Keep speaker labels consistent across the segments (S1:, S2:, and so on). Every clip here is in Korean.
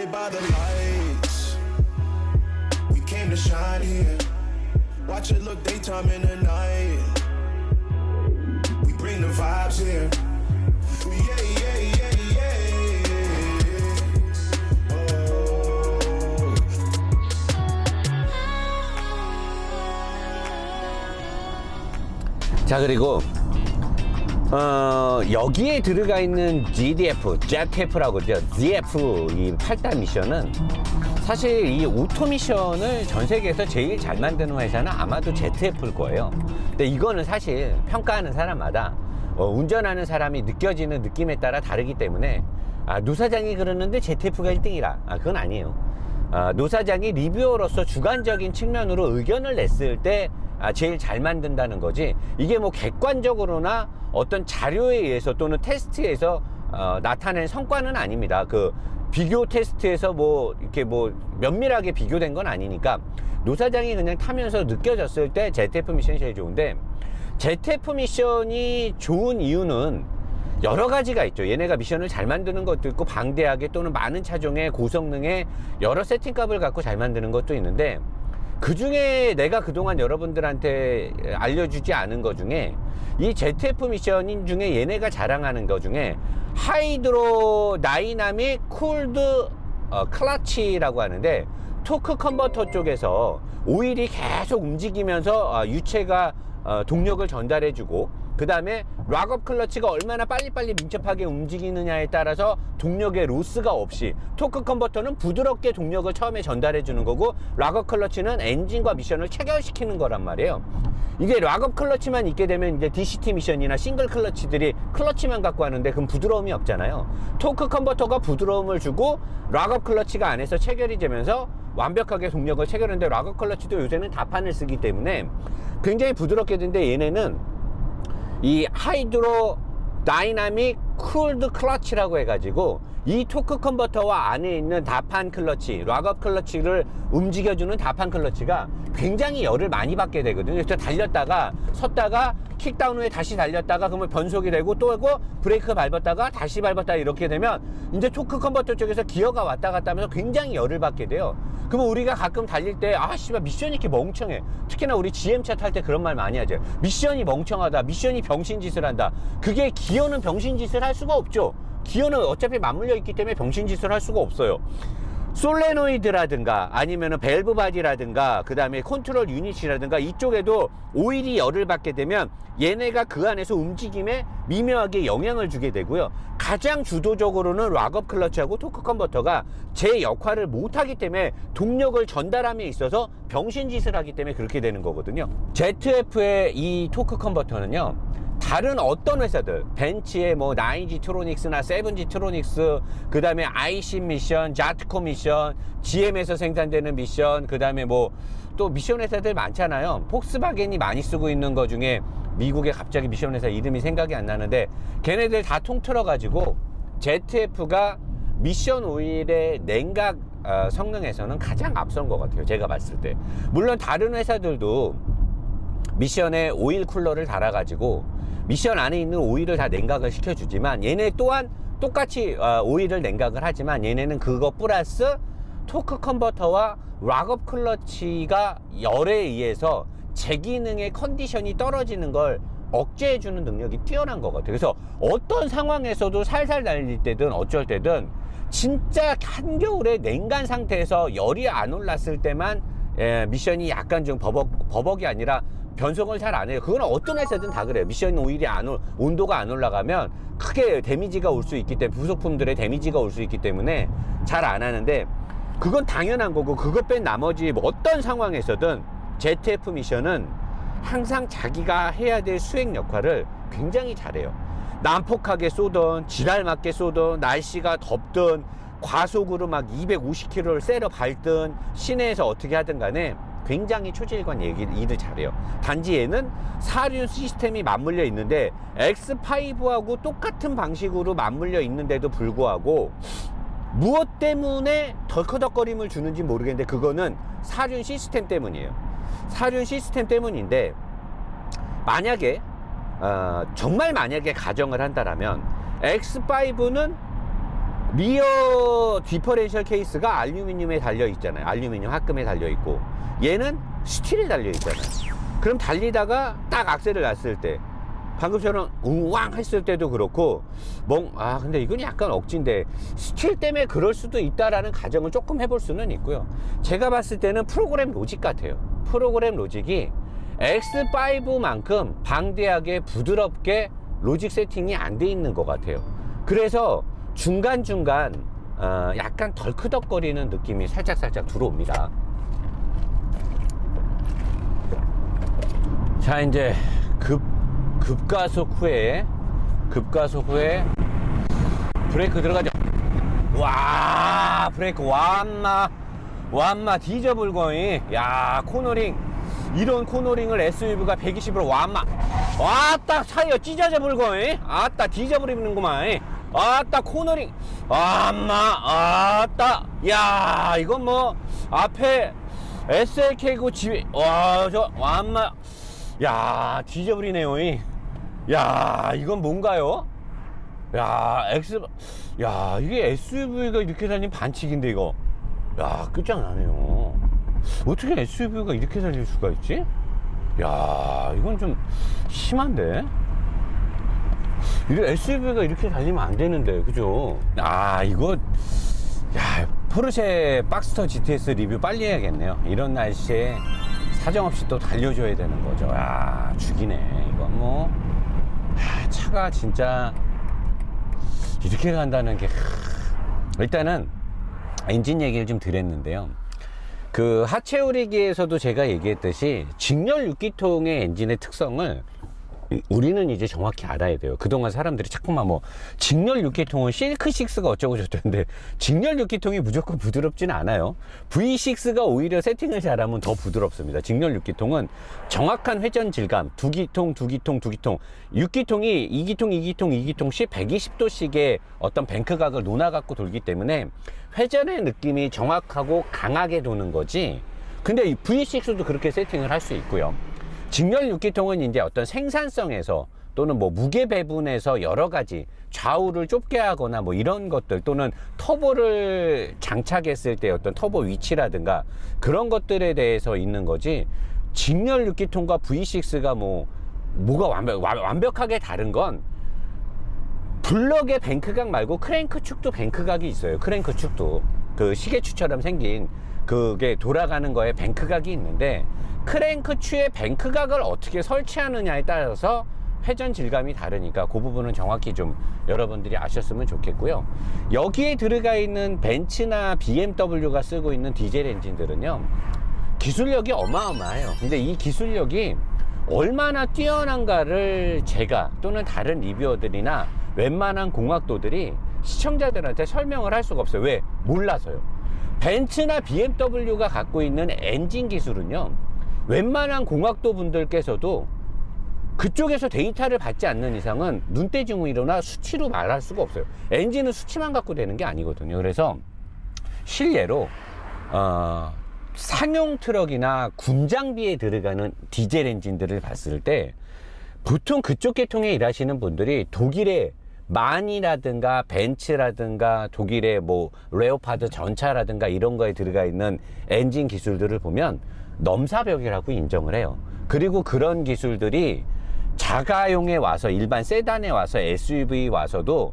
S1: right by the lights. We came to shine here. Watch it look daytime in the night. We bring the vibes here. Yeah, yeah, yeah, yeah. Oh.
S2: 자, 그리고 여기에 들어가 있는 GDF, ZF라고 하죠. ZF 이 8단 미션은 사실 이 오토 미션을 전 세계에서 제일 잘 만드는 회사는 아마도 ZF일 거예요. 근데 이거는 사실 평가하는 사람마다 운전하는 사람이 느껴지는 느낌에 따라 다르기 때문에 노 사장이 그러는데 ZF가 1등이라 그건 아니에요. 노 사장이 리뷰어로서 주관적인 측면으로 의견을 냈을 때 제일 잘 만든다는 거지, 이게 뭐 객관적으로나 어떤 자료에 의해서 또는 테스트에서 나타낸 성과는 아닙니다. 그 비교 테스트에서 뭐 이렇게 뭐 면밀하게 비교된 건 아니니까 노 사장이 그냥 타면서 느껴졌을 때 ZF 미션이 제일 좋은데, ZF 미션이 좋은 이유는 여러 가지가 있죠. 얘네가 미션을 잘 만드는 것도 있고 방대하게 또는 많은 차종의 고성능의 여러 세팅값을 갖고 잘 만드는 것도 있는데, 그 중에 내가 그동안 여러분들한테 알려주지 않은 것 중에 이 ZF 미션 중에 얘네가 자랑하는 것 중에 하이드로 다이나믹 쿨드 클러치라고 하는데, 토크 컨버터 쪽에서 오일이 계속 움직이면서 유체가 동력을 전달해주고, 그 다음에 락업 클러치가 얼마나 빨리빨리 민첩하게 움직이느냐에 따라서 동력의 로스가 없이, 토크 컨버터는 부드럽게 동력을 처음에 전달해 주는 거고, 락업 클러치는 엔진과 미션을 체결시키는 거란 말이에요. 이게 락업 클러치만 있게 되면 이제 DCT 미션이나 싱글 클러치들이 클러치만 갖고 하는데 그럼 부드러움이 없잖아요. 토크 컨버터가 부드러움을 주고 락업 클러치가 안에서 체결이 되면서 완벽하게 동력을 체결하는데, 락업 클러치도 요새는 다판을 쓰기 때문에 굉장히 부드럽게 되는데, 얘네는 이 하이드로 다이나믹 쿨드 클러치라고 해가지고 이 토크 컨버터와 안에 있는 다판 클러치, 락업 클러치를 움직여주는 다판 클러치가 굉장히 열을 많이 받게 되거든요. 그래서 달렸다가 섰다가 킥다운 후에 다시 달렸다가 그러면 변속이 되고 또 하고 브레이크 밟았다가 다시 밟았다, 이렇게 되면 이제 토크 컨버터 쪽에서 기어가 왔다 갔다 하면서 굉장히 열을 받게 돼요. 그러면 우리가 가끔 달릴 때 씨발 미션이 이렇게 멍청해, 특히나 우리 GM차 탈 때 그런 말 많이 하죠. 미션이 멍청하다, 미션이 병신짓을 한다. 그게 기어는 병신짓을 할 수가 없죠. 기어는 어차피 맞물려 있기 때문에 병신짓을 할 수가 없어요. 솔레노이드라든가 아니면은 밸브 바디라든가 그 다음에 컨트롤 유닛이라든가 이쪽에도 오일이 열을 받게 되면 얘네가 그 안에서 움직임에 미묘하게 영향을 주게 되고요. 가장 주도적으로는 락업 클러치하고 토크 컨버터가 제 역할을 못하기 때문에 동력을 전달함에 있어서 병신짓을 하기 때문에 그렇게 되는 거거든요. ZF의 이 토크 컨버터는요, 다른 어떤 회사들, 벤츠의 뭐 9G 트로닉스나 7G 트로닉스, 그 다음에 IC 미션, 자트코 미션, GM에서 생산되는 미션, 그 다음에 뭐 또 미션 회사들 많잖아요. 폭스바겐이 많이 쓰고 있는 것 중에 미국의 갑자기 미션 회사 이름이 생각이 안 나는데, 걔네들 다 통틀어 가지고 ZF가 미션 오일의 냉각 성능에서는 가장 앞선 것 같아요, 제가 봤을 때. 물론 다른 회사들도 미션에 오일 쿨러를 달아가지고 미션 안에 있는 오일을 다 냉각을 시켜주지만, 얘네 또한 똑같이 오일을 냉각을 하지만 얘네는 그거 플러스 토크 컨버터와 락업 클러치가 열에 의해서 제 기능의 컨디션이 떨어지는 걸 억제해주는 능력이 뛰어난 것 같아요. 그래서 어떤 상황에서도 살살 달릴 때든 어쩔 때든 진짜 한겨울에 냉간 상태에서 열이 안 올랐을 때만 미션이 약간 좀 버벅이 아니라 변속을 잘 안 해요. 그건 어떤 회사든 다 그래요. 미션 오일이 온도가 안 올라가면 크게 데미지가 올 수 있기 때문에, 부속품들의 데미지가 올 수 있기 때문에 잘 안 하는데, 그건 당연한 거고, 그것 뺀 나머지 뭐 어떤 상황에서든 ZF 미션은 항상 자기가 해야 될 수행 역할을 굉장히 잘해요. 난폭하게 쏘든 지랄 맞게 쏘든 날씨가 덥든 과속으로 막 250km를 세러 밟든 시내에서 어떻게 하든 간에 굉장히 초질관 일을 잘해요. 단지 얘는 사륜 시스템이 맞물려 있는데 X5하고 똑같은 방식으로 맞물려 있는데도 불구하고 무엇 때문에 덜커덕거림을 주는지 모르겠는데, 그거는 사륜 시스템 때문이에요. 사륜 시스템 때문인데, 만약에 정말 만약에 가정을 한다라면 X5는 리어 디퍼렌셜 케이스가 알루미늄에 달려 있잖아요. 알루미늄 합금에 달려 있고, 얘는 스틸에 달려 있잖아요. 그럼 달리다가 딱 악셀을 놨을 때, 방금처럼 우왕 했을 때도 그렇고, 근데 이건 약간 억지인데 스틸 때문에 그럴 수도 있다라는 가정을 조금 해볼 수는 있고요. 제가 봤을 때는 프로그램 로직 같아요. 프로그램 로직이 X5만큼 방대하게 부드럽게 로직 세팅이 안 돼 있는 것 같아요. 그래서 중간중간 약간 덜크덕거리는 느낌이 살짝살짝 들어옵니다. 자, 이제 급가속 후에 브레이크 들어가죠. 와, 브레이크 완마 뒤져불거니. 야, 코너링, 이런 코너링을 SUV가 120으로 왔다 차이어 찢어져 불거니. 아따 뒤져버리는구만. 아따 코너링 아따. 야, 이건 뭐 앞에 SLK고 저 야, 뒤져버리네요. 야, 이건 뭔가요? 야, 이게 SUV가 이렇게 달리면 반칙인데, 이거. 야, 끝장나네요. 어떻게 SUV가 이렇게 달릴 수가 있지? 야, 이건 좀 심한데? SUV가 이렇게 달리면 안 되는데, 그죠? 포르쉐 박스터 GTS 리뷰 빨리 해야겠네요. 이런 날씨에 사정없이 또 달려줘야 되는 거죠. 야, 죽이네. 이건 뭐, 차가 진짜 이렇게 간다는 게, 일단은 엔진 얘기를 좀 드렸는데요. 그 하체 오리기에서도 제가 얘기했듯이 직렬 6기통의 엔진의 특성을 우리는 이제 정확히 알아야 돼요. 그동안 사람들이 자꾸만 직렬 6기통은 실크6가 어쩌고 저쩌는데, 직렬 6기통이 무조건 부드럽지는 않아요. V6가 오히려 세팅을 잘하면 더 부드럽습니다. 직렬 6기통은 정확한 회전 질감, 2기통 6기통이 2기통씩 120도씩의 어떤 뱅크각을 논아갖고 돌기 때문에 회전의 느낌이 정확하고 강하게 도는 거지. 근데 V6도 그렇게 세팅을 할 수 있고요. 직렬 6기통은 이제 어떤 생산성에서 또는 무게 배분에서 여러 가지 좌우를 좁게 하거나 이런 것들, 또는 터보를 장착했을 때 어떤 터보 위치라든가 그런 것들에 대해서 있는 거지, 직렬 6기통과 V6가 뭐가 완벽하게 다른 건 블럭의 뱅크각 말고 크랭크 축도 뱅크각이 있어요. 크랭크 축도 그 시계추처럼 생긴 그게 돌아가는 거에 뱅크각이 있는데, 크랭크 추의 뱅크각을 어떻게 설치하느냐에 따라서 회전 질감이 다르니까 그 부분은 정확히 좀 여러분들이 아셨으면 좋겠고요. 여기에 들어가 있는 벤츠나 BMW가 쓰고 있는 디젤 엔진들은요, 기술력이 어마어마해요. 근데 이 기술력이 얼마나 뛰어난가를 제가 또는 다른 리뷰어들이나 웬만한 공학도들이 시청자들한테 설명을 할 수가 없어요. 왜? 몰라서요. 벤츠나 BMW가 갖고 있는 엔진 기술은요, 웬만한 공학도 분들께서도 그쪽에서 데이터를 받지 않는 이상은 눈대중이로나 수치로 말할 수가 없어요. 엔진은 수치만 갖고 되는 게 아니거든요. 그래서 실례로 상용 트럭이나 군장비에 들어가는 디젤 엔진들을 봤을 때 보통 그쪽 계통에 일하시는 분들이 독일의 만이라든가 벤츠라든가 독일의 레오파드 전차라든가 이런 거에 들어가 있는 엔진 기술들을 보면 넘사벽이라고 인정을 해요. 그리고 그런 기술들이 자가용에 와서, 일반 세단에 와서, SUV 와서도,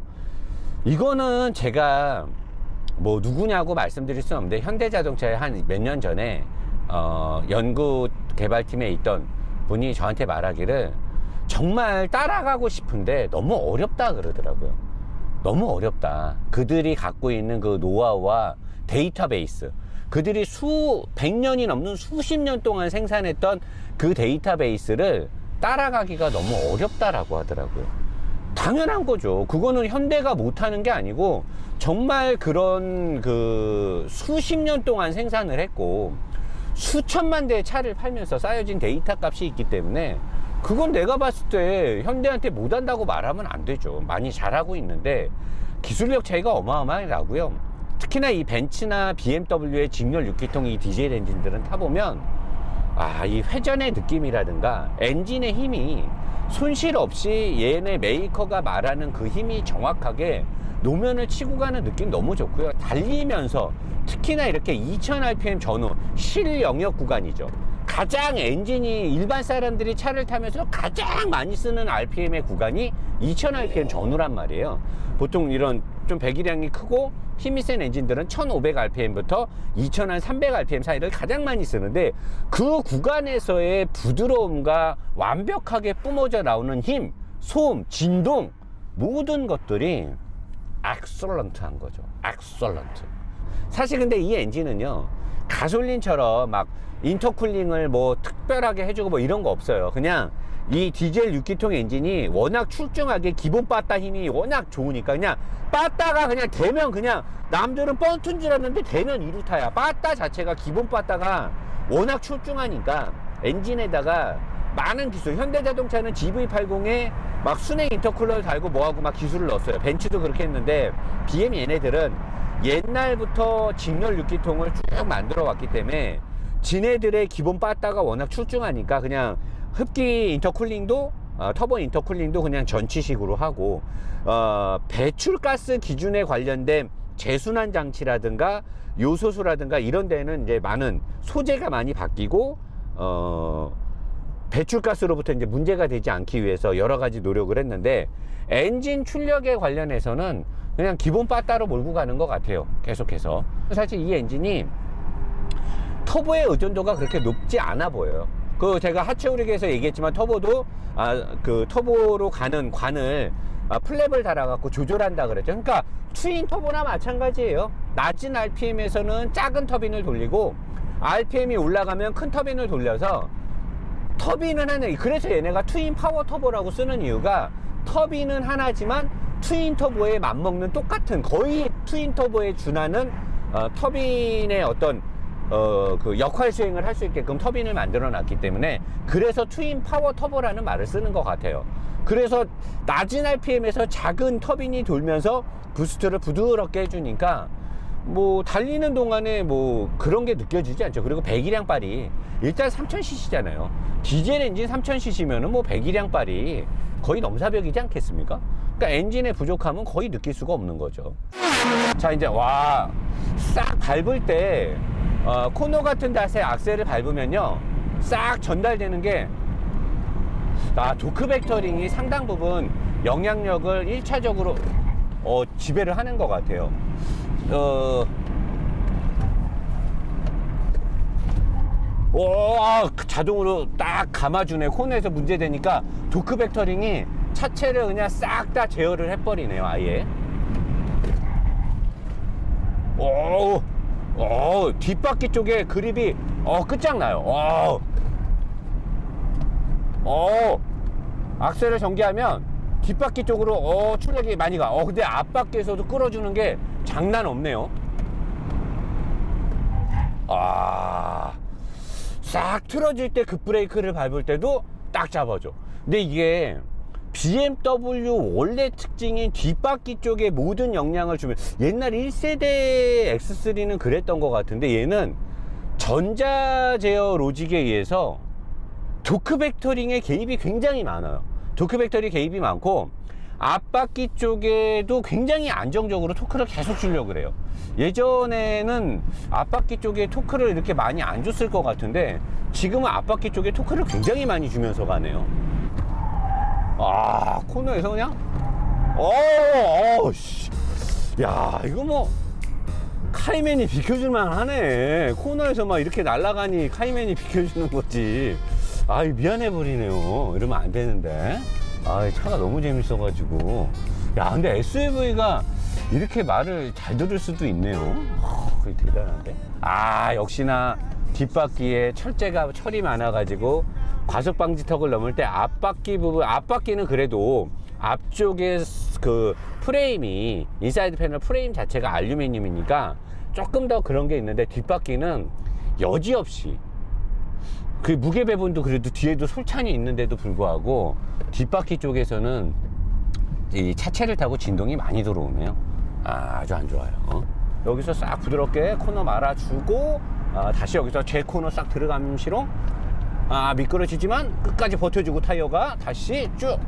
S2: 이거는 제가 누구냐고 말씀드릴 수는 없는데, 현대자동차에 한 몇 년 전에 연구 개발팀에 있던 분이 저한테 말하기를 정말 따라가고 싶은데 너무 어렵다 그러더라고요. 너무 어렵다. 그들이 갖고 있는 그 노하우와 데이터베이스, 그들이 수백 년이 넘는 수십 년 동안 생산했던 그 데이터베이스를 따라가기가 너무 어렵다라고 하더라고요. 당연한 거죠. 그거는 현대가 못하는 게 아니고 정말 그런 그 수십 년 동안 생산을 했고 수천만 대의 차를 팔면서 쌓여진 데이터 값이 있기 때문에 그건 내가 봤을 때 현대한테 못한다고 말하면 안 되죠. 많이 잘하고 있는데 기술력 차이가 어마어마하게 나고요. 특히나 이 벤츠나 BMW의 직렬 6기통 이 디젤 엔진들은 타보면 이 회전의 느낌이라든가 엔진의 힘이 손실 없이 얘네 메이커가 말하는 그 힘이 정확하게 노면을 치고 가는 느낌 너무 좋고요. 달리면서 특히나 이렇게 2000rpm 전후 실 영역 구간이죠. 가장 엔진이 일반 사람들이 차를 타면서 가장 많이 쓰는 RPM의 구간이 2000rpm 전후란 말이에요. 보통 이런 좀 배기량이 크고 힘이 센 엔진들은 1500rpm부터 2300rpm 사이를 가장 많이 쓰는데, 그 구간에서의 부드러움과 완벽하게 뿜어져 나오는 힘, 소음, 진동, 모든 것들이 엑설런트한 거죠. 엑설런트. 사실 근데 이 엔진은요, 가솔린처럼 막 인터쿨링을 뭐 특별하게 해주고 뭐 이런 거 없어요. 그냥 이 디젤 6기통 엔진이 워낙 출중하게 기본 빠따 힘이 워낙 좋으니까 그냥 빠따가 그냥 되면, 그냥 남들은 뻔튼 줄 알았는데 되면 이루타야. 빠따 자체가 기본 빠따가 워낙 출중하니까 엔진에다가 많은 기술, 현대자동차는 GV80에 막 순행 인터쿨러를 달고 뭐하고 막 기술을 넣었어요. 벤츠도 그렇게 했는데 BM 얘네들은 옛날부터 직렬 6기통을 쭉 만들어 왔기 때문에 지네들의 기본 빠따가 워낙 출중하니까 그냥 흡기 인터쿨링도 터보 인터쿨링도 그냥 전치식으로 하고, 배출가스 기준에 관련된 재순환 장치라든가 요소수라든가 이런 데는 이제 많은 소재가 많이 바뀌고, 배출가스로부터 이제 문제가 되지 않기 위해서 여러 가지 노력을 했는데, 엔진 출력에 관련해서는 그냥 기본 빠따로 몰고 가는 것 같아요. 계속해서. 사실 이 엔진이 터보의 의존도가 그렇게 높지 않아 보여요. 그 제가 하체 오릭에서 얘기했지만 터보도 그 터보로 가는 관을 플랩을 달아갖고 조절한다 그랬죠. 그러니까 트윈 터보나 마찬가지예요. 낮은 RPM에서는 작은 터빈을 돌리고 RPM이 올라가면 큰 터빈을 돌려서 터빈은 하나. 그래서 얘네가 트윈 파워 터보라고 쓰는 이유가 터빈은 하나지만 트윈 터보에 맞먹는 똑같은, 거의 트윈 터보에 준하는 터빈의 어떤 그 역할 수행을 할 수 있게끔 터빈을 만들어 놨기 때문에, 그래서 트윈 파워 터보라는 말을 쓰는 것 같아요. 그래서 낮은 RPM에서 작은 터빈이 돌면서 부스트를 부드럽게 해주니까 뭐 달리는 동안에 뭐 그런 게 느껴지지 않죠. 그리고 배기량 발이 일단 3000cc잖아요. 디젤 엔진 3000cc면은 뭐 배기량 발이 거의 넘사벽이지 않겠습니까? 그러니까 엔진의 부족함은 거의 느낄 수가 없는 거죠. 자, 이제 와, 싹 밟을 때 코너 같은 데서 악셀을 밟으면요, 싹 전달되는 게, 도크 벡터링이 상당 부분 영향력을 1차적으로 지배를 하는 것 같아요. 자동으로 딱 감아주네. 코너에서 문제되니까 도크 벡터링이 차체를 그냥 싹 다 제어를 해버리네요, 아예. 뒷바퀴 쪽에 그립이 끝장나요. 악셀을 전개하면 뒷바퀴 쪽으로 출력이 많이 가. 근데 앞바퀴에서도 끌어주는 게 장난 없네요. 싹 틀어질 때 급브레이크를 밟을 때도 딱 잡아줘. 근데 이게 BMW 원래 특징인 뒷바퀴 쪽에 모든 영향을 주면, 옛날 1세대 X3는 그랬던 것 같은데 얘는 전자 제어 로직에 의해서 도크 벡터링의 개입이 굉장히 많아요. 도크 벡터링 개입이 많고 앞바퀴 쪽에도 굉장히 안정적으로 토크를 계속 주려고 그래요. 예전에는 앞바퀴 쪽에 토크를 이렇게 많이 안 줬을 것 같은데 지금은 앞바퀴 쪽에 토크를 굉장히 많이 주면서 가네요. 코너에서 그냥 야, 이거 뭐 카이맨이 비켜줄만 하네. 코너에서 막 이렇게 날아가니 카이맨이 비켜주는 거지. 미안해 버리네요. 이러면 안 되는데. 차가 너무 재밌어가지고. 야, 근데 SUV가 이렇게 말을 잘 들을 수도 있네요. 그게 대단한데. 역시나 뒷바퀴에 철이 많아가지고 과속 방지턱을 넘을 때 앞바퀴 부분, 앞바퀴는 그래도 앞쪽에 그 프레임이, 인사이드 패널 프레임 자체가 알루미늄이니까 조금 더 그런 게 있는데, 뒷바퀴는 여지없이 그 무게 배분도 그래도 뒤에도 솔찬이 있는데도 불구하고 뒷바퀴 쪽에서는 이 차체를 타고 진동이 많이 들어오네요. 아주 안 좋아요. 여기서 싹 부드럽게 코너 말아주고 다시 여기서 제 코너 싹 들어감시로 미끄러지지만 끝까지 버텨주고 타이어가 다시 쭉.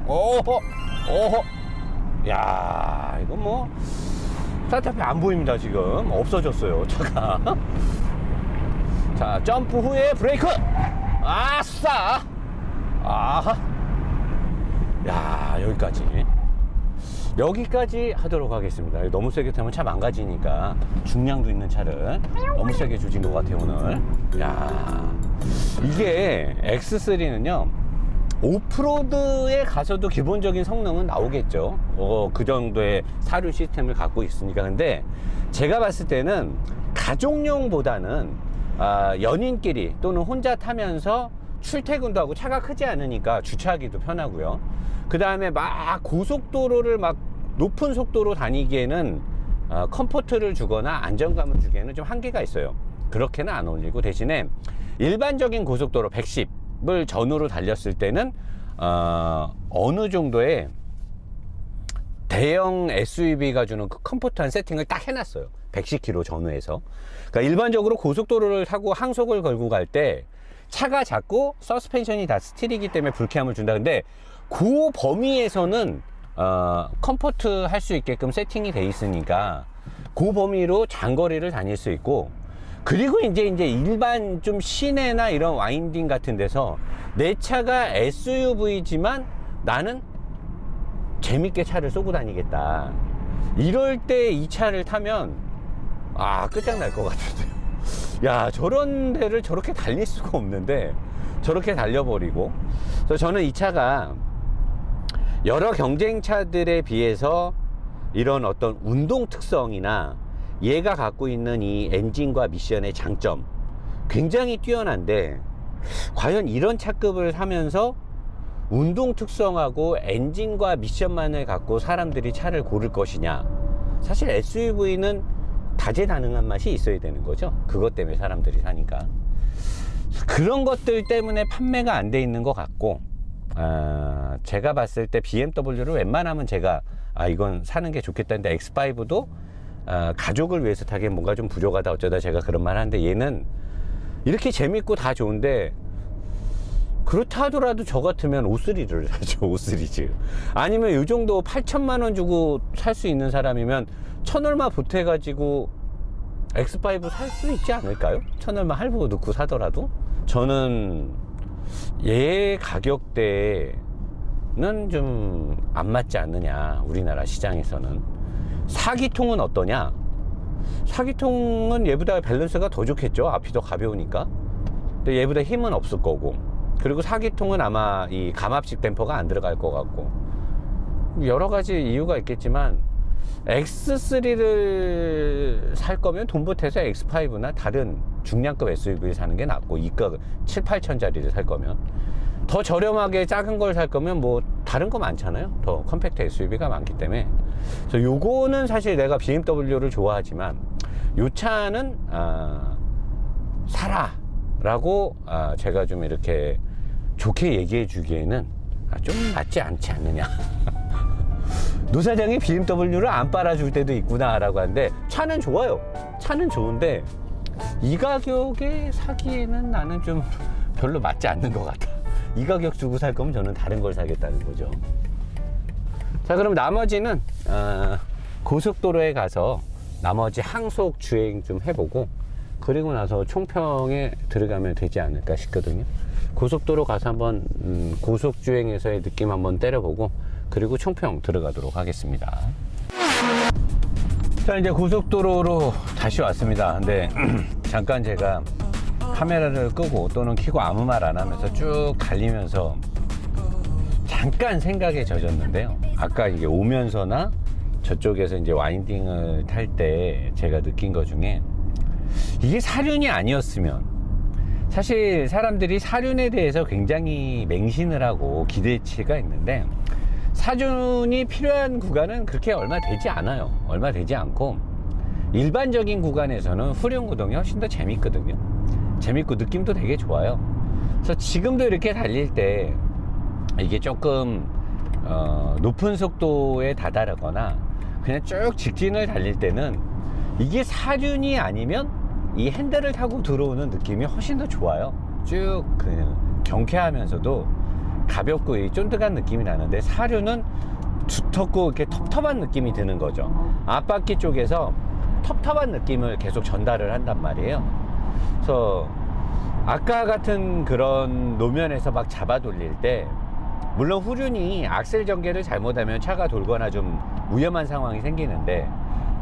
S2: 야, 이거 뭐 스타트업이 안 보입니다. 지금 없어졌어요, 차가. 자, 점프 후에 브레이크. 아싸. 아하. 야, 여기까지 하도록 하겠습니다. 너무 세게 타면 차 망가지니까 중량도 있는 차를 너무 세게 조진 것 같아요, 오늘. 야, 이게 X3는요 오프로드에 가서도 기본적인 성능은 나오겠죠. 그 정도의 사륜 시스템을 갖고 있으니까. 근데 제가 봤을 때는 가족용보다는 연인끼리 또는 혼자 타면서 출퇴근도 하고 차가 크지 않으니까 주차하기도 편하고요. 그 다음에 막 고속도로를 막 높은 속도로 다니기에는 컴포트를 주거나 안정감을 주기에는 좀 한계가 있어요. 그렇게는 안 어울리고, 대신에 일반적인 고속도로 110을 전후로 달렸을 때는 어느 정도의 대형 SUV가 주는 그 컴포트한 세팅을 딱 해놨어요. 110km 전후에서. 그러니까 일반적으로 고속도로를 타고 항속을 걸고 갈 때 차가 작고 서스펜션이 다 스틸이기 때문에 불쾌함을 준다. 근데 그 범위에서는 컴포트 할 수 있게끔 세팅이 돼 있으니까 그 범위로 장거리를 다닐 수 있고, 그리고 이제 일반 좀 시내나 이런 와인딩 같은 데서 내 차가 SUV지만 나는 재밌게 차를 쏘고 다니겠다, 이럴 때 이 차를 타면 끝장날 것 같은데요. 야, 저런 데를 저렇게 달릴 수가 없는데 저렇게 달려버리고. 그래서 저는 이 차가 여러 경쟁차들에 비해서 이런 어떤 운동 특성이나 얘가 갖고 있는 이 엔진과 미션의 장점 굉장히 뛰어난데, 과연 이런 차급을 사면서 운동 특성하고 엔진과 미션만을 갖고 사람들이 차를 고를 것이냐. 사실 SUV는 다재다능한 맛이 있어야 되는 거죠. 그것 때문에 사람들이 사니까. 그런 것들 때문에 판매가 안 돼 있는 것 같고, 제가 봤을 때 BMW를 웬만하면 제가 이건 사는 게 좋겠다는데, X5도 가족을 위해서 타기엔 뭔가 좀 부족하다 어쩌다 제가 그런 말 하는데, 얘는 이렇게 재밌고 다 좋은데, 그렇다 하더라도 저 같으면 5시리즈를 사죠. 5시리즈. 아니면 이 정도 8천만 원 주고 살 수 있는 사람이면 1,000얼마 보태가지고 X5 살 수 있지 않을까요? 1,000얼마 할부 넣고 사더라도. 저는 얘 가격대는 좀 안 맞지 않느냐, 우리나라 시장에서는. 4기통은 어떠냐? 4기통은 얘보다 밸런스가 더 좋겠죠. 앞이 더 가벼우니까. 근데 얘보다 힘은 없을 거고, 그리고 4기통은 아마 이 감압식 댐퍼가 안 들어갈 것 같고, 여러 가지 이유가 있겠지만 X3를 살 거면 돈 보태서 X5나 다른 중량급 SUV를 사는 게 낫고, 이가 7, 8천짜리를 살 거면. 더 저렴하게 작은 걸 살 거면 뭐 다른 거 많잖아요. 더 컴팩트 SUV가 많기 때문에. 그래서 요거는 사실 내가 BMW를 좋아하지만 요 차는 사라 라고 제가 좀 이렇게 좋게 얘기해 주기에는 좀 맞지 않지 않느냐. 노 사장이 BMW를 안 빨아줄 때도 있구나 라고 하는데, 차는 좋아요. 차는 좋은데 이 가격에 사기에는 나는 좀 별로 맞지 않는 것 같아. 이 가격 주고 살 거면 저는 다른 걸 사겠다는 거죠. 자, 그럼 나머지는 고속도로에 가서 나머지 항속 주행 좀 해보고, 그리고 나서 총평에 들어가면 되지 않을까 싶거든요. 고속도로 가서 한번 고속주행에서의 느낌 한번 때려보고, 그리고 총평 들어가도록 하겠습니다. 자, 이제 고속도로로 다시 왔습니다. 근데 잠깐 제가 카메라를 끄고 또는 켜고 아무 말 안 하면서 쭉 달리면서 잠깐 생각에 젖었는데요. 아까 이게 오면서나 저쪽에서 이제 와인딩을 탈 때 제가 느낀 것 중에, 이게 사륜이 아니었으면, 사실 사람들이 사륜에 대해서 굉장히 맹신을 하고 기대치가 있는데, 사륜이 필요한 구간은 그렇게 얼마 되지 않아요. 얼마 되지 않고, 일반적인 구간에서는 후륜 구동이 훨씬 더 재밌거든요. 재밌고 느낌도 되게 좋아요. 그래서 지금도 이렇게 달릴 때 이게 조금 높은 속도에 다다르거나 그냥 쭉 직진을 달릴 때는 이게 사륜이 아니면 이 핸들을 타고 들어오는 느낌이 훨씬 더 좋아요. 쭉 그냥 경쾌하면서도 가볍고 이 쫀득한 느낌이 나는데, 사륜은 두텁고 이렇게 텁텁한 느낌이 드는 거죠. 앞바퀴 쪽에서 텁텁한 느낌을 계속 전달을 한단 말이에요. 그래서 아까 같은 그런 노면에서 막 잡아 돌릴 때, 물론 후륜이 악셀 전개를 잘못하면 차가 돌거나 좀 위험한 상황이 생기는데,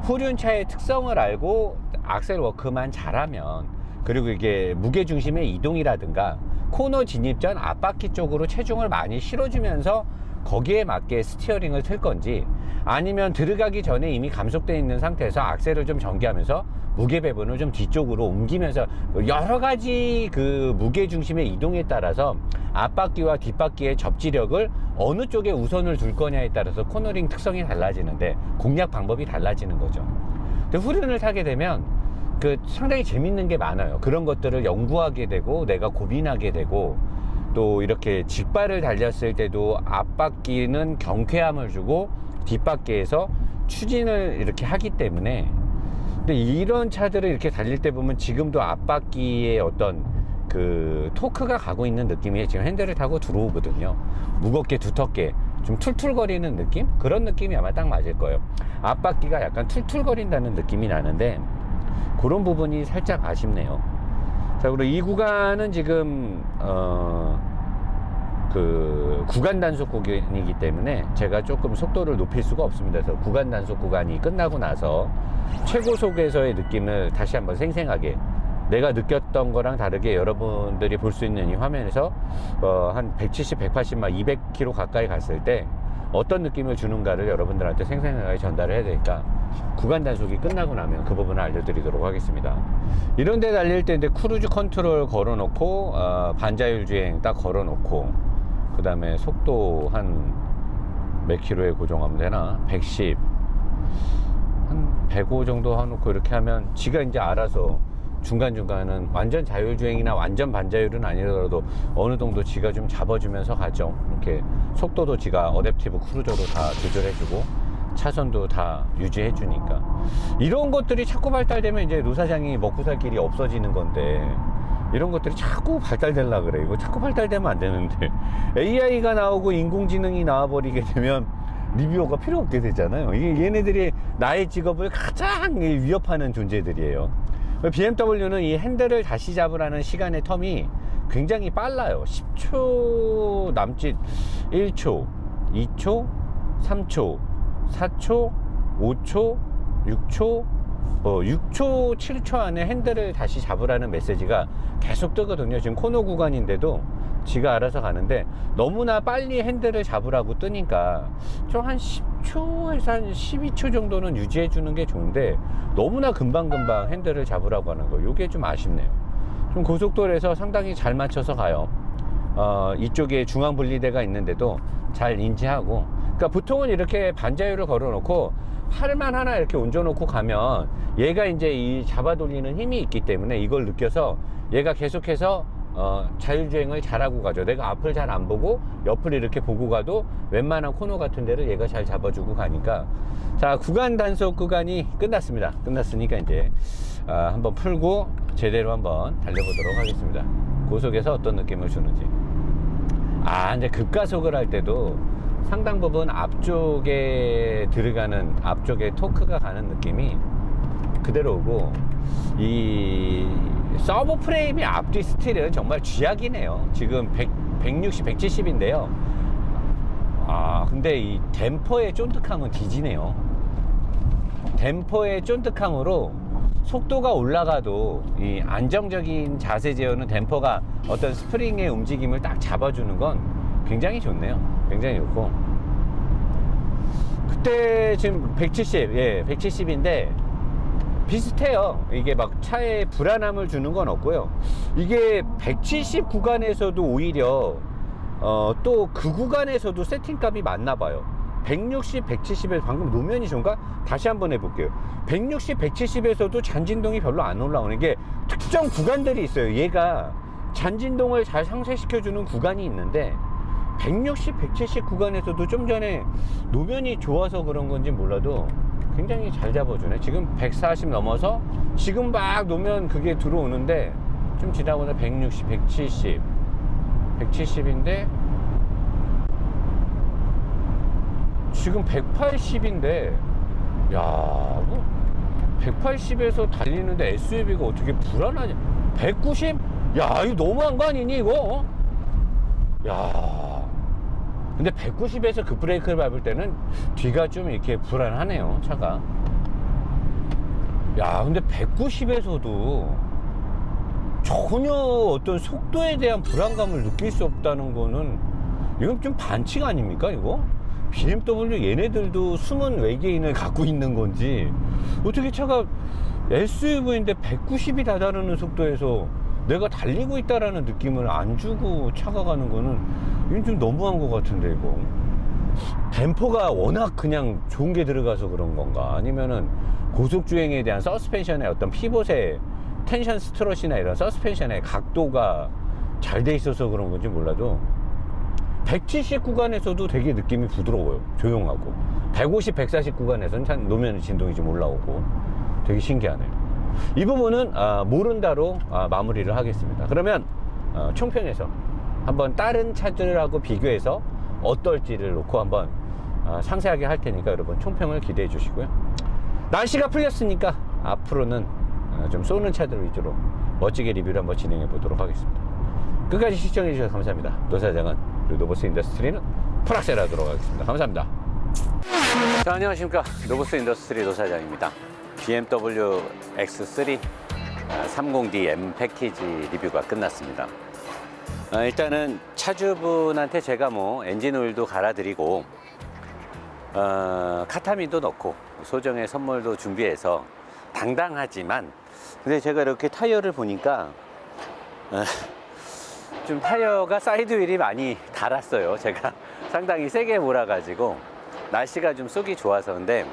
S2: 후륜차의 특성을 알고 악셀 워크만 잘하면, 그리고 이게 무게중심의 이동이라든가 코너 진입 전 앞바퀴 쪽으로 체중을 많이 실어주면서 거기에 맞게 스티어링을 틀 건지, 아니면 들어가기 전에 이미 감속되어 있는 상태에서 악셀을 좀 전개하면서 무게 배분을 좀 뒤쪽으로 옮기면서, 여러 가지 그 무게 중심의 이동에 따라서 앞바퀴와 뒷바퀴의 접지력을 어느 쪽에 우선을 둘 거냐에 따라서 코너링 특성이 달라지는데, 공략 방법이 달라지는 거죠. 근데 후륜을 타게 되면 그 상당히 재밌는 게 많아요. 그런 것들을 연구하게 되고, 내가 고민하게 되고, 또 이렇게 직발을 달렸을 때도 앞바퀴는 경쾌함을 주고 뒷바퀴에서 추진을 이렇게 하기 때문에. 근데 이런 차들을 이렇게 달릴 때 보면 지금도 앞바퀴에 어떤 그 토크가 가고 있는 느낌이 지금 핸들을 타고 들어오거든요. 무겁게 두텁게 좀 툴툴거리는 느낌? 그런 느낌이 아마 딱 맞을 거예요. 앞바퀴가 약간 툴툴거린다는 느낌이 나는데, 그런 부분이 살짝 아쉽네요. 자, 그리고 이 구간은 지금 그 구간 단속 구간이기 때문에 제가 조금 속도를 높일 수가 없습니다. 그래서 구간 단속 구간이 끝나고 나서 최고속에서의 느낌을 다시 한번 생생하게, 내가 느꼈던 거랑 다르게 여러분들이 볼 수 있는 이 화면에서 한 170, 180, 막 200km 가까이 갔을 때 어떤 느낌을 주는가를 여러분들한테 생생하게 전달을 해야 되니까, 구간 단속이 끝나고 나면 그 부분을 알려드리도록 하겠습니다. 이런 데 달릴 때 이제 크루즈 컨트롤 걸어놓고 반자율 주행 딱 걸어놓고, 그 다음에 속도 한 몇 킬로에 고정하면 되나? 110, 한 105 정도 해놓고 이렇게 하면 지가 이제 알아서 중간중간은 완전 자율주행이나 완전 반자율은 아니더라도 어느 정도 지가 좀 잡아주면서 가죠. 이렇게 속도도 지가 어댑티브 크루저로 다 조절해주고 차선도 다 유지해주니까. 이런 것들이 자꾸 발달되면 이제 노사장이 먹고 살 길이 없어지는 건데, 이런 것들이 자꾸 발달되려고 그래. 이거 자꾸 발달되면 안 되는데, AI가 나오고 인공지능이 나와버리게 되면 리뷰어가 필요 없게 되잖아요. 이게 얘네들이 나의 직업을 가장 위협하는 존재들이에요. BMW는 이 핸들을 다시 잡으라는 시간의 텀이 굉장히 빨라요. 10초 남짓, 1초, 2초, 3초, 4초, 5초, 6초, 6초, 7초 안에 핸들을 다시 잡으라는 메시지가 계속 뜨거든요. 지금 코너 구간인데도 지가 알아서 가는데, 너무나 빨리 핸들을 잡으라고 뜨니까 좀 한 10초에서 한 12초 정도는 유지해 주는 게 좋은데, 너무나 금방금방 핸들을 잡으라고 하는 거, 요게 좀 아쉽네요. 좀 고속도로에서 상당히 잘 맞춰서 가요. 이쪽에 중앙 분리대가 있는데도 잘 인지하고. 그러니까 보통은 이렇게 반자율을 걸어 놓고 팔만 하나 이렇게 얹어 놓고 가면, 얘가 이제 이 잡아 돌리는 힘이 있기 때문에 이걸 느껴서 얘가 계속해서 자율주행을 잘하고 가죠. 내가 앞을 잘 안 보고 옆을 이렇게 보고 가도 웬만한 코너 같은 데를 얘가 잘 잡아주고 가니까. 자, 구간 단속 구간이 끝났습니다. 끝났으니까 이제 한번 풀고 제대로 한번 달려보도록 하겠습니다. 고속에서 어떤 느낌을 주는지. 이제 급가속을 할 때도 상당 부분 앞쪽에 들어가는, 앞쪽에 토크가 가는 느낌이 그대로 오고, 이 서브 프레임의 앞뒤 스틸은 정말 쥐약이네요. 지금 160, 170인데요. 근데 이 댐퍼의 쫀득함은 뒤지네요. 댐퍼의 쫀득함으로 속도가 올라가도 이 안정적인 자세 제어는 댐퍼가 어떤 스프링의 움직임을 딱 잡아주는 건 굉장히 좋네요. 굉장히 좋고. 그때 지금 170, 170인데 비슷해요. 이게 막 차에 불안함을 주는 건 없고요. 이게 170 구간에서도 오히려 또 그 구간에서도 세팅값이 맞나 봐요. 160, 170에 방금 노면이 좋은가? 다시 한번 해볼게요. 160, 170에서도 잔진동이 별로 안 올라오는 게 특정 구간들이 있어요. 얘가 잔진동을 잘 상쇄시켜주는 구간이 있는데, 160, 170 구간에서도 좀 전에 노면이 좋아서 그런 건지 몰라도 굉장히 잘 잡아주네. 지금 140 넘어서 지금 막 노면 그게 들어오는데, 좀 지나고는 160, 170, 170인데 지금 180인데, 야, 180에서 달리는데 SUV가 어떻게 불안하지? 190? 야, 이거 너무한 거 아니니, 이거? 야. 근데 190에서 그 브레이크를 밟을 때는 뒤가 좀 이렇게 불안하네요, 차가. 야, 근데 190에서도 전혀 어떤 속도에 대한 불안감을 느낄 수 없다는 거는 이건 좀 반칙 아닙니까, 이거? BMW 얘네들도 숨은 외계인을 갖고 있는 건지, 어떻게 차가 SUV인데 190이 다다르는 속도에서 내가 달리고 있다라는 느낌을 안 주고 차가 가는 거는 이건 좀 너무한 것 같은데, 이거. 댐퍼가 워낙 그냥 좋은 게 들어가서 그런 건가? 아니면은 고속주행에 대한 서스펜션의 어떤 피봇의 텐션 스트럿이나 이런 서스펜션의 각도가 잘 돼 있어서 그런 건지 몰라도 170 구간에서도 되게 느낌이 부드러워요. 조용하고 150, 140 구간에서는 참 노면 진동이 좀 올라오고 되게 신기하네요. 이 부분은 모른다로 마무리를 하겠습니다. 그러면 총평에서 한번 다른 차들하고 비교해서 어떨지를 놓고 한번 상세하게 할 테니까 여러분 총평을 기대해 주시고요. 날씨가 풀렸으니까 앞으로는 좀 쏘는 차들 위주로 멋지게 리뷰를 한번 진행해 보도록 하겠습니다. 끝까지 시청해 주셔서 감사합니다. 노사장은 노보스 인더스트리는 프락셀 하도록 하겠습니다. 감사합니다. 자, 안녕하십니까. 노보스 인더스트리 노사장입니다. BMW X3 30DM 패키지 리뷰가 끝났습니다. 일단은 차주분한테 제가 뭐 엔진 오일도 갈아드리고 카타민도 넣고 소정의 선물도 준비해서 당당하지만, 근데 제가 이렇게 타이어를 보니까 좀 타이어가 사이드 휠이 많이 닳았어요. 제가 상당히 세게 몰아가지고 날씨가 좀 쏘기 좋아서. 근데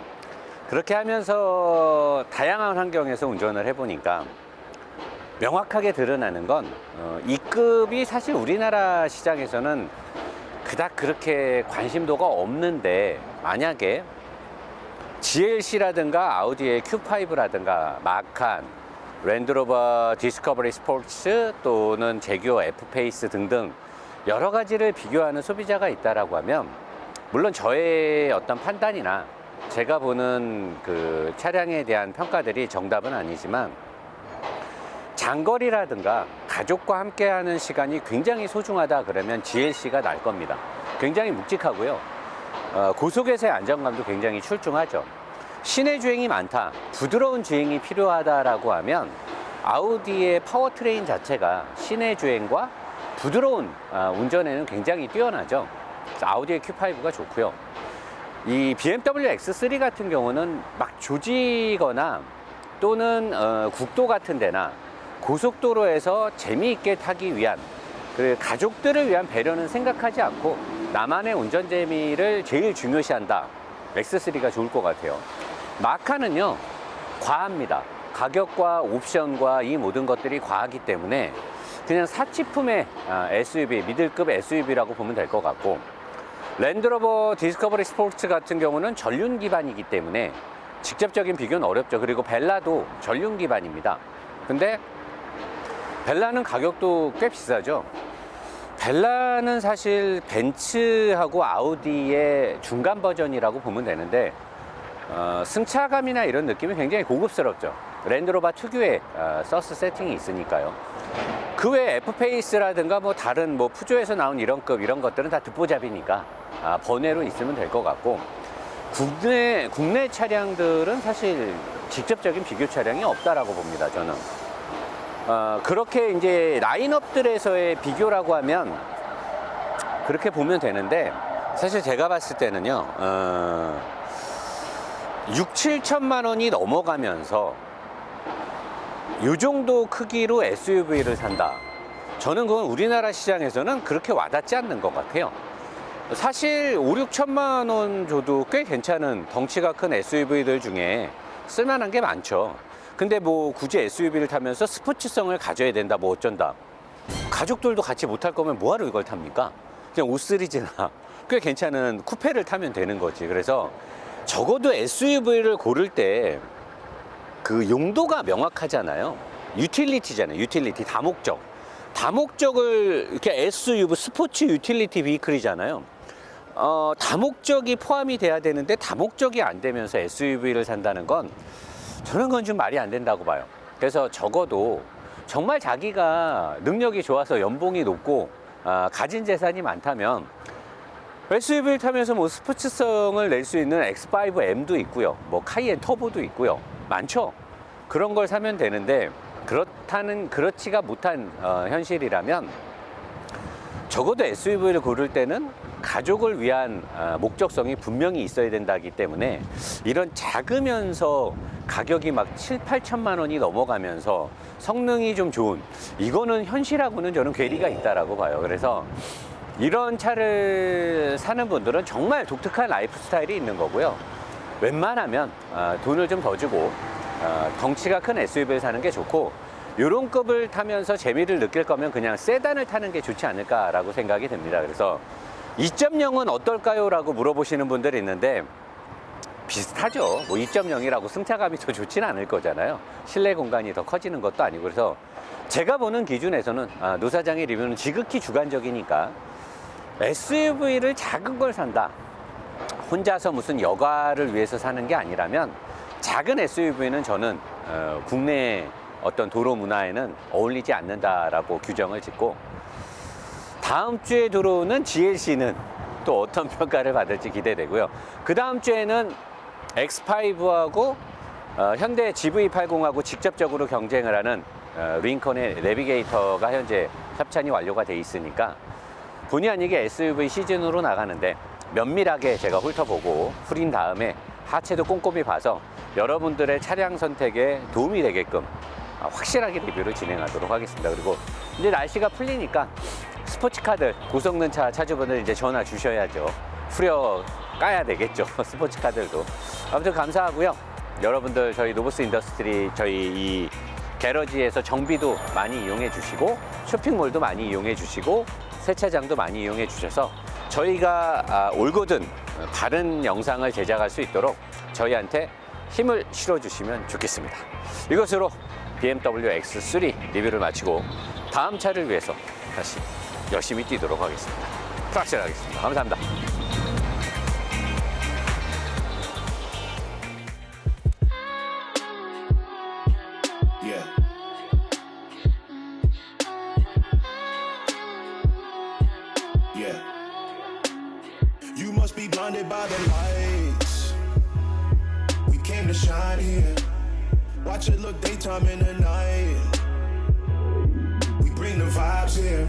S2: 그렇게 하면서 다양한 환경에서 운전을 해보니까 명확하게 드러나는 건 이 급이 사실 우리나라 시장에서는 그닥 그렇게 관심도가 없는데, 만약에 GLC라든가 아우디의 Q5라든가 마칸, 랜드로버 디스커버리 스포츠 또는 제규어 F페이스 등등 여러 가지를 비교하는 소비자가 있다라고 하면, 물론 저의 어떤 판단이나 제가 보는 그 차량에 대한 평가들이 정답은 아니지만, 장거리라든가 가족과 함께 하는 시간이 굉장히 소중하다 그러면 GLC가 날 겁니다. 굉장히 묵직하고요. 고속에서의 안정감도 굉장히 출중하죠. 시내 주행이 많다, 부드러운 주행이 필요하다라고 하면 아우디의 파워트레인 자체가 시내 주행과 부드러운 운전에는 굉장히 뛰어나죠. 아우디의 Q5가 좋고요. 이 BMW X3 같은 경우는 막 조지거나 또는 국도 같은 데나 고속도로에서 재미있게 타기 위한, 그 가족들을 위한 배려는 생각하지 않고 나만의 운전 재미를 제일 중요시한다. X3가 좋을 것 같아요. 마카는요, 과합니다. 가격과 옵션과 이 모든 것들이 과하기 때문에 그냥 사치품의 SUV, 미들급 SUV라고 보면 될 것 같고, 랜드로버 디스커버리 스포츠 같은 경우는 전륜 기반이기 때문에 직접적인 비교는 어렵죠. 그리고 벨라도 전륜 기반입니다. 근데 벨라는 가격도 꽤 비싸죠. 벨라는 사실 벤츠하고 아우디의 중간 버전이라고 보면 되는데, 승차감이나 이런 느낌이 굉장히 고급스럽죠. 랜드로버 특유의 서스 세팅이 있으니까요. 그 외에 F페이스라든가 뭐 다른 뭐 푸조에서 나온 이런 것들은 다 듣보잡이니까 번외로 있으면 될 것 같고, 국내 차량들은 사실 직접적인 비교 차량이 없다라고 봅니다, 저는. 그렇게 이제 라인업들에서의 비교라고 하면 그렇게 보면 되는데, 사실 제가 봤을 때는요, 6, 7천만 원이 넘어가면서 이 정도 크기로 SUV를 산다, 저는 그건 우리나라 시장에서는 그렇게 와닿지 않는 것 같아요. 사실 5, 6천만 원 줘도 꽤 괜찮은 덩치가 큰 SUV들 중에 쓸만한 게 많죠. 근데 뭐 굳이 SUV를 타면서 스포츠성을 가져야 된다, 뭐 어쩐다, 가족들도 같이 못 탈 거면 뭐하러 이걸 탑니까? 그냥 5 시리즈나 꽤 괜찮은 쿠페를 타면 되는 거지. 그래서 적어도 SUV를 고를 때 그 용도가 명확하잖아요. 유틸리티잖아요. 유틸리티, 다목적을 이렇게 SUV, 스포츠 유틸리티 비클이잖아요. 다목적이 포함이 돼야 되는데 다목적이 안 되면서 SUV를 산다는 건 저는 그건 좀 말이 안 된다고 봐요. 그래서 적어도 정말 자기가 능력이 좋아서 연봉이 높고 가진 재산이 많다면 SUV를 타면서 뭐 스포츠성을 낼 수 있는 X5M도 있고요. 뭐 카이엔 터보도 있고요. 많죠. 그런 걸 사면 되는데 그렇지가 못한 현실이라면 적어도 SUV를 고를 때는 가족을 위한 목적성이 분명히 있어야 된다기 때문에 이런 작으면서 가격이 막 7, 8천만 원이 넘어가면서 성능이 좀 좋은 이거는 현실하고는 저는 괴리가 있다라고 봐요. 그래서 이런 차를 사는 분들은 정말 독특한 라이프 스타일이 있는 거고요. 웬만하면 돈을 좀 더 주고 덩치가 큰 SUV를 사는 게 좋고 이런 급을 타면서 재미를 느낄 거면 그냥 세단을 타는 게 좋지 않을까라고 생각이 듭니다. 그래서 2.0은 어떨까요? 라고 물어보시는 분들이 있는데 비슷하죠. 뭐 2.0이라고 승차감이 더 좋지는 않을 거잖아요. 실내 공간이 더 커지는 것도 아니고. 그래서 제가 보는 기준에서는 노 사장의 리뷰는 지극히 주관적이니까 SUV를 작은 걸 산다. 혼자서 무슨 여가를 위해서 사는 게 아니라면 작은 SUV는 저는 국내 어떤 도로 문화에는 어울리지 않는다라고 규정을 짓고 다음 주에 들어오는 GLC는 또 어떤 평가를 받을지 기대되고요. 그 다음 주에는 X5하고 현대 GV80하고 직접적으로 경쟁을 하는 링컨의 내비게이터가 현재 협찬이 완료가 돼 있으니까 본의 아니게 SUV 시즌으로 나가는데 면밀하게 제가 훑어보고 후린 다음에 하체도 꼼꼼히 봐서 여러분들의 차량 선택에 도움이 되게끔 확실하게 리뷰를 진행하도록 하겠습니다. 그리고 이제 날씨가 풀리니까 스포츠카들 고성능 차 차주분들 이제 전화 주셔야죠. 후려 까야 되겠죠. 스포츠카들도. 아무튼 감사하고요. 여러분들 저희 노브스 인더스트리 저희 이 게러지에서 정비도 많이 이용해 주시고 쇼핑몰도 많이 이용해 주시고 세차장도 많이 이용해 주셔서 저희가 올거든 바른 영상을 제작할 수 있도록 저희한테 힘을 실어주시면 좋겠습니다. 이것으로 BMW X3 리뷰를 마치고 다음 차를 위해서 다시 열심히 뛰도록 하겠습니다. 프락실하겠습니다. 감사합니다.
S1: Yeah. Yeah. You must be blinded by the lights. We came to shine here. Watch it look daytime in the night. We bring the vibes here.